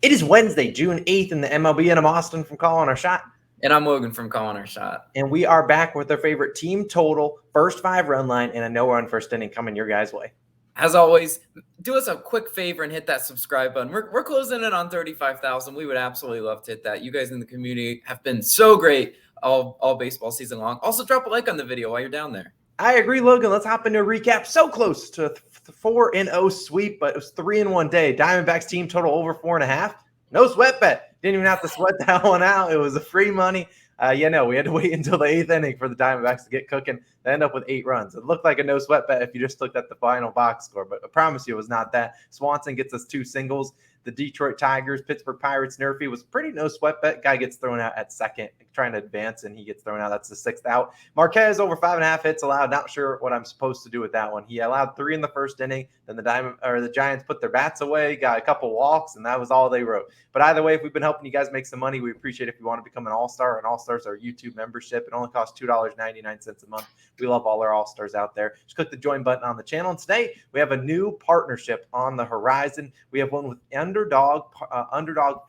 It is Wednesday, June 8th in the MLB, and I'm Austin from Calling Our Shot. And I'm Logan from Calling Our Shot. And we are back with our favorite team total, first 5 run line, and a no-run first inning coming your guys' way. As always, do us a quick favor and hit that subscribe button. We're closing in on 35,000. We would absolutely love to hit that. You guys in the community have been so great all baseball season long. Also, drop a like on the video while you're down there. I agree, Logan. Let's hop into a recap. So close to a 4-0 sweep, but it was 3-1 day. Diamondbacks team total over 4.5. No sweat bet. Didn't even have to sweat that one out. It was a free money. We had to wait until the 8th inning for the Diamondbacks to get cooking. They end up with 8 runs. It looked like a no sweat bet if you just looked at the final box score, but I promise you it was not that. Swanson gets us 2 singles. The Detroit Tigers, Pittsburgh Pirates, NRFI was pretty no sweat bet. Guy gets thrown out at second, trying to advance, and he gets thrown out. That's the 6th out. Marquez over 5.5 hits allowed. Not sure what I'm supposed to do with that one. He allowed 3 in the first inning. Then the Giants put their bats away, got a couple walks, and that was all they wrote. But either way, if we've been helping you guys make some money, we appreciate it. If you want to become an All-Star, and All-Stars are YouTube membership. It only costs $2.99 a month. We love all our All-Stars out there. Just click the join button on the channel. And today we have a new partnership on the horizon. We have one with Underdog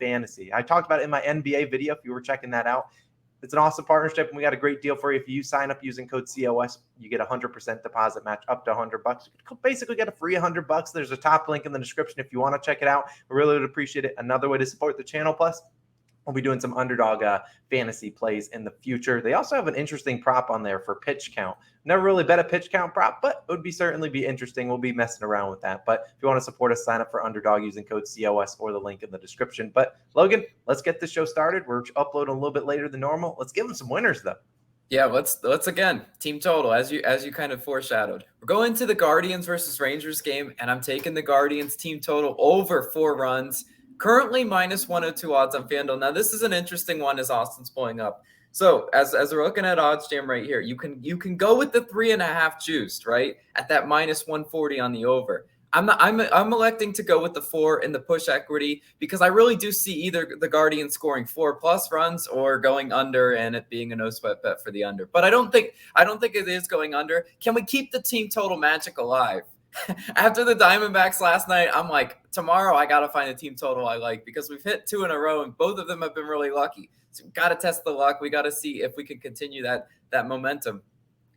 Fantasy. I talked about it in my NBA video if you were checking that out. It's an awesome partnership, and we got a great deal for you. If you sign up using code COS, you get a 100% deposit match up to $100. You basically get a free $100. There's a top link in the description if you want to check it out. We really would appreciate it. Another way to support the channel. Plus, we'll be doing some Underdog fantasy plays in the future. They also have an interesting prop on there for pitch count. Never really bet a pitch count prop, but it would certainly be interesting. We'll be messing around with that. But if you want to support us, sign up for Underdog using code COS or the link in the description. But Logan, let's get this show started. We're uploading a little bit later than normal. Let's give them some winners, though. Yeah, let's again, team total, as you kind of foreshadowed. We're going to the Guardians versus Rangers game, and I'm taking the Guardians team total over 4 runs. Currently minus 102 odds on FanDuel. Now, this is an interesting one as Austin's pulling up. So as we're looking at Odds Jam right here, you can go with the 3.5 juiced, right? At that minus 140 on the over. I'm electing to go with the 4 in the push equity because I really do see either the Guardians scoring 4+ runs or going under and it being a no sweat bet for the under. But I don't think it is going under. Can we keep the team total magic alive? After the Diamondbacks last night, I'm like, tomorrow I got to find a team total I like because we've hit 2 in a row and both of them have been really lucky. So we've got to test the luck. We got to see if we can continue that momentum.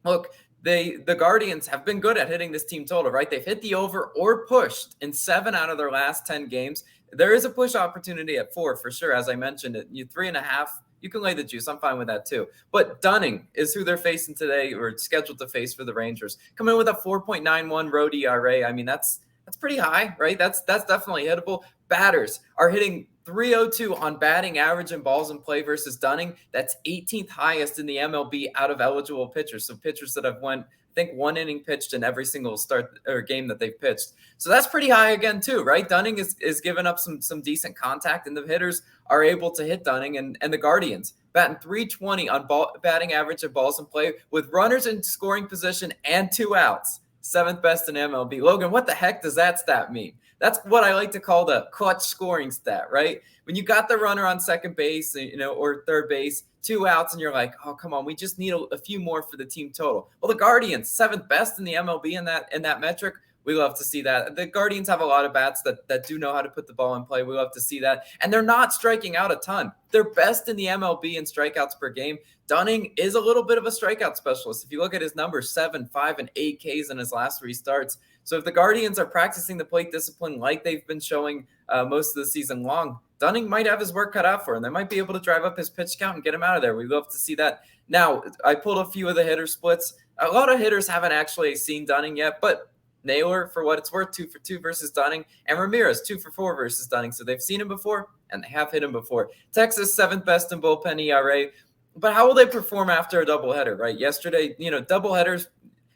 Look, the Guardians have been good at hitting this team total, right? They've hit the over or pushed in 7 out of their last 10 games. There is a push opportunity at 4 for sure. As I mentioned, 3.5. You can lay the juice. I'm fine with that too. But Dunning is who they're facing today or scheduled to face for the Rangers. Coming in with a 4.91 road ERA. I mean, that's pretty high, right? That's definitely hittable. Batters are hitting 302 on batting average and balls in play versus Dunning. That's 18th highest in the MLB out of eligible pitchers. So pitchers that have went, I think, 1 inning pitched in every single start or game that they've pitched. So that's pretty high again too, right? Dunning is giving up some decent contact, and the hitters are able to hit Dunning, and the Guardians batting 320 on batting average and balls in play with runners in scoring position and 2 outs. 7th best in MLB. Logan, what the heck does that stat mean? That's what I like to call the clutch scoring stat, right? When you got the runner on second base, or third base, 2 outs, and you're like, oh, come on, we just need a few more for the team total. Well, the Guardians, 7th best in the MLB in that metric. We love to see that. The Guardians have a lot of bats that do know how to put the ball in play. We love to see that. And they're not striking out a ton. They're best in the MLB in strikeouts per game. Dunning is a little bit of a strikeout specialist. If you look at his numbers, 7, 5, and 8 Ks in his last 3 starts. So if the Guardians are practicing the plate discipline like they've been showing most of the season long, Dunning might have his work cut out for him. They might be able to drive up his pitch count and get him out of there. We love to see that. Now, I pulled a few of the hitter splits. A lot of hitters haven't actually seen Dunning yet, but Naylor, for what it's worth, 2 for 2 versus Dunning, and Ramirez, 2 for 4 versus Dunning. So they've seen him before, and they have hit him before. Texas, 7th best in bullpen ERA. But how will they perform after a doubleheader, right? Yesterday, doubleheaders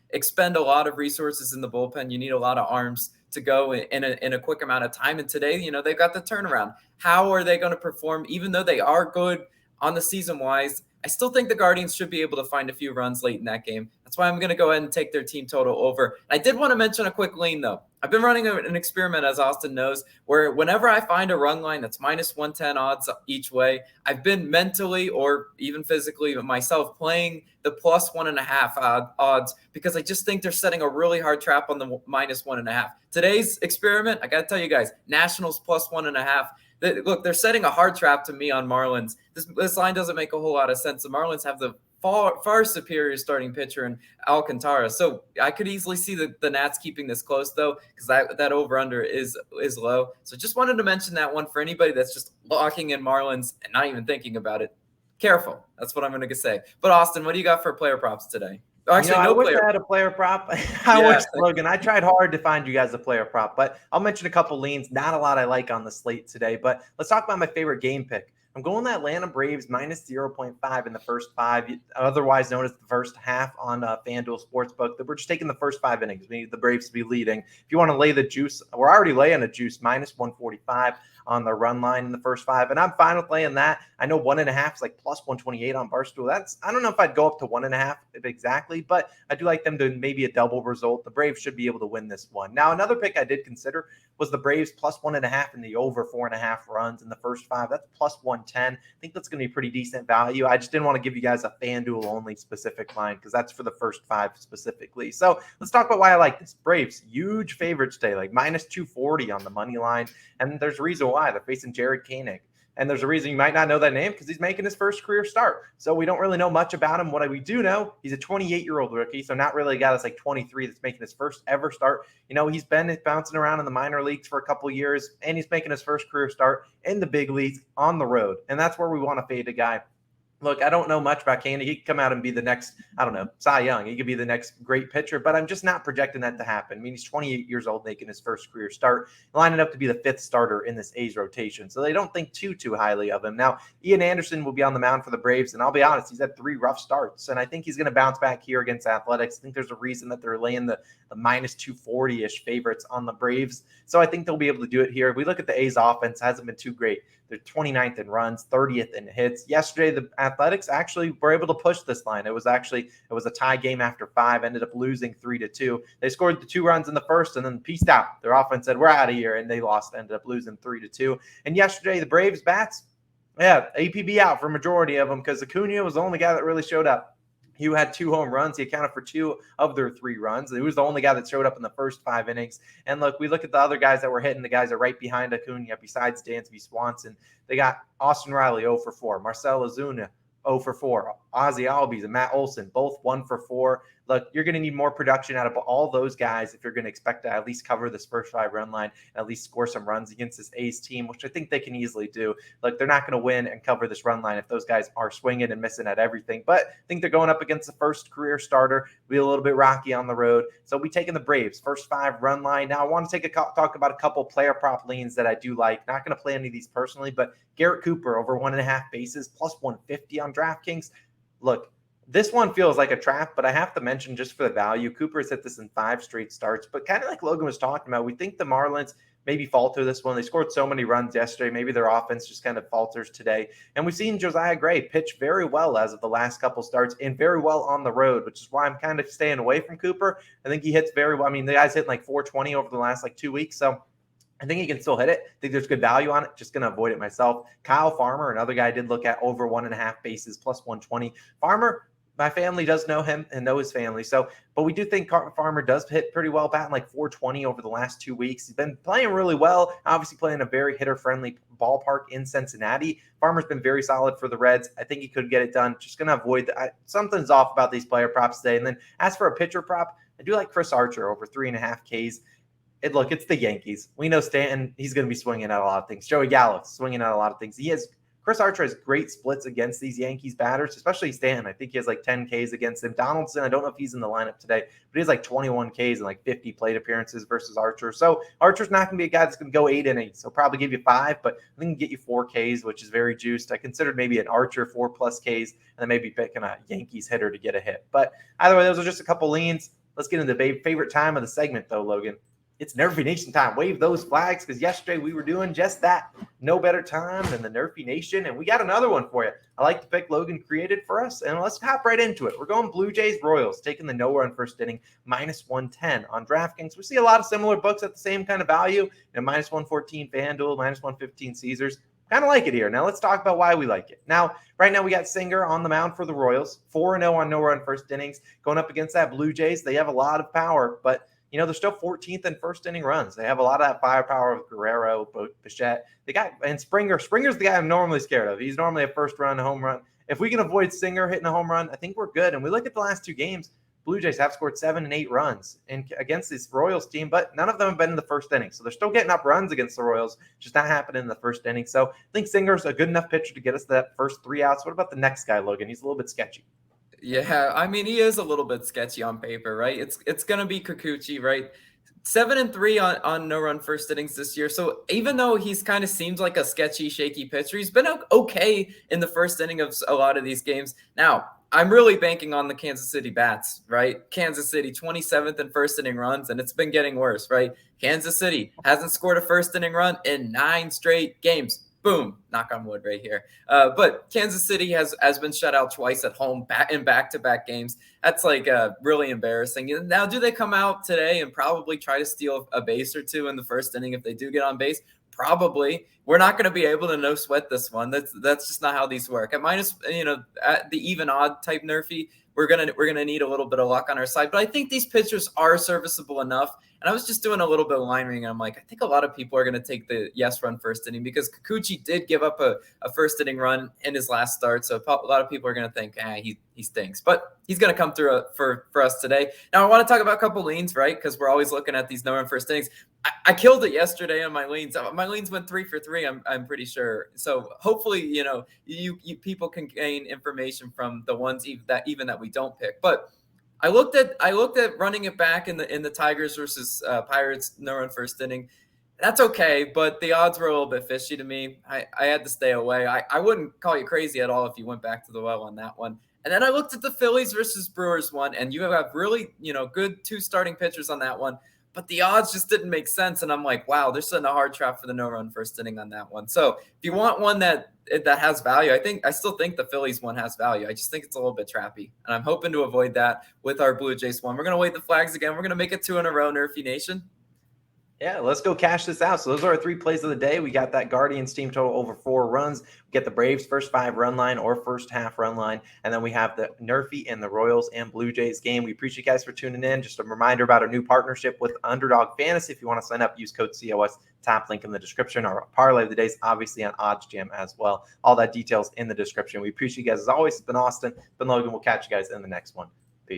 expend a lot of resources in the bullpen. You need a lot of arms to go in a quick amount of time. And today, they've got the turnaround. How are they going to perform? Even though they are good on the season-wise, I still think the Guardians should be able to find a few runs late in that game. That's why I'm going to go ahead and take their team total over. I did want to mention a quick lean, though. I've been running an experiment, as Austin knows, where whenever I find a run line that's minus 110 odds each way, I've been mentally or even physically myself playing the plus 1.5 odds because I just think they're setting a really hard trap on the minus 1.5. Today's experiment, I got to tell you guys, Nationals plus 1.5. Look, they're setting a hard trap to me on Marlins. This line doesn't make a whole lot of sense. The Marlins have the far superior starting pitcher in Alcantara. So I could easily see the Nats keeping this close, though, because that over-under is low. So just wanted to mention that one for anybody that's just locking in Marlins and not even thinking about it. Careful. That's what I'm going to say. But, Austin, what do you got for player props today? Actually, I wish I had a player prop. Wish, Logan. I tried hard to find you guys a player prop, but I'll mention a couple leans. Not a lot I like on the slate today, but let's talk about my favorite game pick. I'm going the Atlanta Braves minus 0.5 in the first 5, otherwise known as the first half on FanDuel Sportsbook. We're just taking the first 5 innings. We need the Braves to be leading. If you want to lay the juice, we're already laying a juice minus 145 on the run line in the first 5, and I'm fine with laying that. I know 1.5 is like plus 128 on Barstool. I don't know if I'd go up to 1.5 exactly, but I do like them to maybe a double result. The Braves should be able to win this one. Now, another pick I did consider was the Braves plus 1.5 in the over 4.5 runs in the first 5. That's plus 110. I think that's going to be pretty decent value. I just didn't want to give you guys a FanDuel only specific line because that's for the first 5 specifically. So let's talk about why I like this. Braves, huge favorites today, like minus 240 on the money line. And there's a reason why. They're facing Jared Koenig. And there's a reason you might not know that name because he's making his first career start. So we don't really know much about him. What we do know, he's a 28-year-old rookie, so not really a guy that's like 23 that's making his first ever start. He's been bouncing around in the minor leagues for a couple of years, and he's making his first career start in the big leagues on the road. And that's where we want to fade a guy. Look, I don't know much about Koenig. He could come out and be the next, Cy Young. He could be the next great pitcher, but I'm just not projecting that to happen. I mean, he's 28 years old making his first career start, lining up to be the 5th starter in this A's rotation. So they don't think too highly of him. Now, Ian Anderson will be on the mound for the Braves, and I'll be honest, he's had 3 rough starts, and I think he's going to bounce back here against Athletics. I think there's a reason that they're laying the minus 240-ish favorites on the Braves. So I think they'll be able to do it here. If we look at the A's offense, it hasn't been too great. They're 29th in runs, 30th in hits. Yesterday, the Athletics actually were able to push this line. It was a tie game after 5, ended up losing 3-2. They scored the 2 runs in the first and then pieced out. Their offense said, we're out of here, and they lost, ended up losing 3-2. And yesterday, the Braves bats, APB out for a majority of them because Acuna was the only guy that really showed up. He had 2 home runs. He accounted for 2 of their 3 runs. He was the only guy that showed up in the first 5 innings. And look, we look at the other guys that were hitting. The guys are right behind Acuna besides Dansby Swanson. They got Austin Riley 0 for 4, Marcell Ozuna 0 for 4, Ozzie Albies and Matt Olson both 1 for 4. Look, you're going to need more production out of all those guys if you're going to expect to at least cover this first 5 run line and at least score some runs against this A's team, which I think they can easily do. Look, they're not going to win and cover this run line if those guys are swinging and missing at everything. But I think they're going up against the first career starter. Be a little bit rocky on the road. So we taking the Braves first 5 run line. Now I want to talk about a couple player prop leans that I do like. Not going to play any of these personally, but Garrett Cooper over 1.5 bases plus 150 on DraftKings. Look, this one feels like a trap, but I have to mention just for the value, Cooper's hit this in 5 straight starts. But kind of like Logan was talking about, we think the Marlins maybe falter this one. They scored so many runs yesterday. Maybe their offense just kind of falters today. And we've seen Josiah Gray pitch very well as of the last couple starts and very well on the road, which is why I'm kind of staying away from Cooper. I think he hits very well. I mean, the guy's hitting like 420 over the last 2 weeks. So I think he can still hit it. I think there's good value on it. Just going to avoid it myself. Kyle Farmer, another guy I did look at over 1.5 bases plus 120. Farmer, my family does know him and know his family. But we do think Farmer does hit pretty well, batting like 420 over the last 2 weeks. He's been playing really well, obviously playing a very hitter-friendly ballpark in Cincinnati. Farmer's been very solid for the Reds. I think he could get it done. Just going to avoid something's off about these player props today. And then as for a pitcher prop, I do like Chris Archer over 3.5 Ks. It's the Yankees. We know Stanton, he's going to be swinging at a lot of things. Joey Gallo's swinging at a lot of things. Chris Archer has great splits against these Yankees batters, especially Stanton. I think he has 10 Ks against him. Donaldson, I don't know if he's in the lineup today, but he has 21 Ks and 50 plate appearances versus Archer. So Archer's not going to be a guy that's going to go 8 innings. He'll probably give you 5, but I think he can get you 4 Ks, which is very juiced. I considered maybe an Archer 4+ Ks and then maybe picking a Yankees hitter to get a hit. But either way, those are just a couple leans. Let's get into the favorite time of the segment, though, Logan. It's Nerfy Nation time. Wave those flags because yesterday we were doing just that. No better time than the Nerfy Nation. And we got another one for you. I like the pick Logan created for us. And let's hop right into it. We're going Blue Jays Royals, taking the no-run first inning, minus 110 on DraftKings. We see a lot of similar books at the same kind of value. Minus 114 FanDuel, minus 115 Caesars. Kind of like it here. Now let's talk about why we like it. Now, right now we got Singer on the mound for the Royals, 4-0 on no-run first innings, going up against that Blue Jays. They have a lot of power, but they're still 14th in first inning runs. They have a lot of that firepower with Guerrero, Bichette. And Springer. Springer's the guy I'm normally scared of. He's normally a first run home run. If we can avoid Singer hitting a home run, I think we're good. And we look at the last 2 games. Blue Jays have scored 7 and 8 runs against this Royals team, but none of them have been in the first inning. So they're still getting up runs against the Royals, just not happening in the first inning. So I think Singer's a good enough pitcher to get us that first 3 outs. What about the next guy, Logan? He's a little bit sketchy. Yeah, I mean, he is a little bit sketchy on paper, right? It's going to be Kikuchi, right? 7 and 3 on no-run first innings this year. So even though he's kind of seems like a sketchy, shaky pitcher, he's been okay in the first inning of a lot of these games. Now, I'm really banking on the Kansas City bats, right? Kansas City, 27th in first inning runs, and it's been getting worse, right? Kansas City hasn't scored a first inning run in 9 straight games. Boom, knock on wood right here. But Kansas City has been shut out twice at home in back-to-back games. That's like really embarrassing. Now, do they come out today and probably try to steal a base or 2 in the first inning if they do get on base? Probably. We're not going to be able to no sweat this one. That's just not how these work. At minus, at the even odd type NRFI, we're gonna need a little bit of luck on our side. But I think these pitchers are serviceable enough. And I was just doing a little bit of line reading, and I'm like, I think a lot of people are going to take the yes run first inning because Kikuchi did give up a first inning run in his last start. So a lot of people are going to think, he stinks. But he's going to come through for us today. Now, I want to talk about a couple leans, right? Because we're always looking at these no run first innings. I killed it yesterday on my leans. My leans went 3 for 3. I'm pretty sure. So hopefully, you people can gain information from the ones even that we don't pick. But I looked at running it back in the Tigers versus Pirates no-run first inning. That's okay, but the odds were a little bit fishy to me. I had to stay away. I wouldn't call you crazy at all if you went back to the well on that one. And then I looked at the Phillies versus Brewers one, and you have really good 2 starting pitchers on that one. But the odds just didn't make sense, and I'm like, wow, they're setting a hard trap for the no-run first inning on that one. So if you want one that has value, I still think the Phillies one has value. I just think it's a little bit trappy, and I'm hoping to avoid that with our Blue Jays one. We're going to wave the flags again. We're going to make it 2 in a row, NRFI Nation. Yeah, let's go cash this out. So those are our 3 plays of the day. We got that Guardians team total over 4 runs. We get the Braves first 5 run line or first half run line. And then we have the NRFI and the Royals and Blue Jays game. We appreciate you guys for tuning in. Just a reminder about our new partnership with Underdog Fantasy. If you want to sign up, use code COS, top link in the description. Our parlay of the day is obviously on Odds Jam as well. All that details in the description. We appreciate you guys as always. It's been Austin. It's been Logan. We'll catch you guys in the next one.